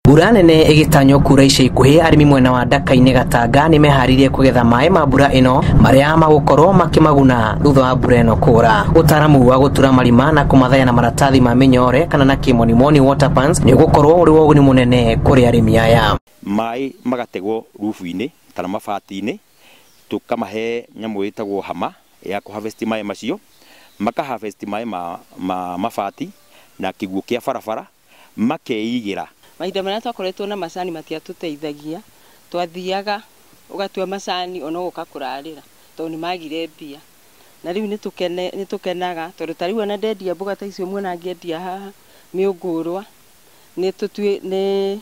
Mbura nene igitanyo kura ica ikuhi arimi mwena wa Ndaka-ini Gatanga ni meharirie kugetha mai ma mbura ino maria magukorwo makimaguna thutha wa mbura ino kura. Utaramu wa gutura marima na kumathaya na maratathi ma minyore kana na kimonimoni water pans ni gukorwo uri woguni munene kuri arimi aya. Mai magategwo rufu-ini kana mabati-ini tukamahe nyamu itagwo hama ya ku harvest mai macio maka harvest mai ma mabati na kiguo kia barabara makeigira. Mahinda marĩa twakoretwo na macani matiatũteithagia, twathiaga ugatua macani ona ũgoka kũrarĩra tondũ nĩ magire mbia. Na rĩu nĩ tũkenaga tondũ ta rĩu ona ndendia mboga ta icio muona ngĩendia haha mĩũngũrwa nĩ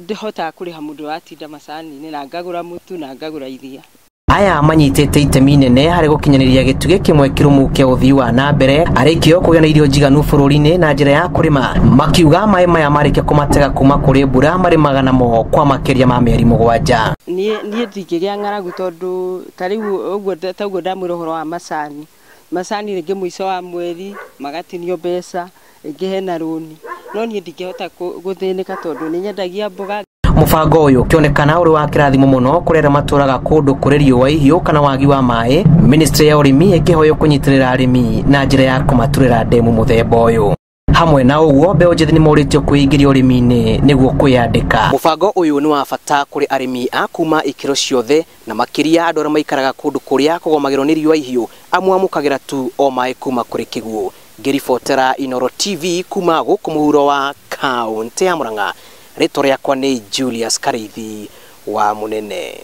ndihotaga kũrĩha mũndũ watinda macani-inĩ na ngagũra mũtu na ngagũra iria. Aya manyitete itemi nene hari gukinyaniria gituge kimwe kirumu kia uthii wa na mbere arikio kugĩa na irio njiganu bururi-ini na njira ya kurima makiuga mai maya marikia kumatega kuma kuri mbura marimaga namo kwa makiria ma mĩeri 7. Niĩ ndingĩgĩa ng'aragu tondũ ta rĩu ũguo taguo ndamwĩra ũhoro wa macani rĩngĩ mũico wa mweri magatinio mbeca rĩngĩ hena rũni no niĩ ndingĩhota gũthĩnĩka tondũ nĩ nyendagia mboga. Mubango uyu kionekana uri wa kirathimo muno kurera maturaga kundu kuri riũa ihiũ kana wagi wa mai. Ministry ya urimi ikihoyo kunyitirira arimi na njira ya kumaturira ndemu muthemba uyu. Hamwe na uguo mbeu njithi ni moritio kuingiria urimi-ini niguo kwiyandika. Mubango uyu ni wa bata kuri arimi a kuma ikiro ciothe na makiria andu aria maikaraga kundu kuria kugomagirwo ni riũa ihiũ amwe amukagira tu o mai kuma kuri kiguo. Ngiribotera Inooro TV kuma guku muhuro wa kaunti ya Murang'a. Rĩtwa rĩakwa nĩ Julius Kareithi wa Munene.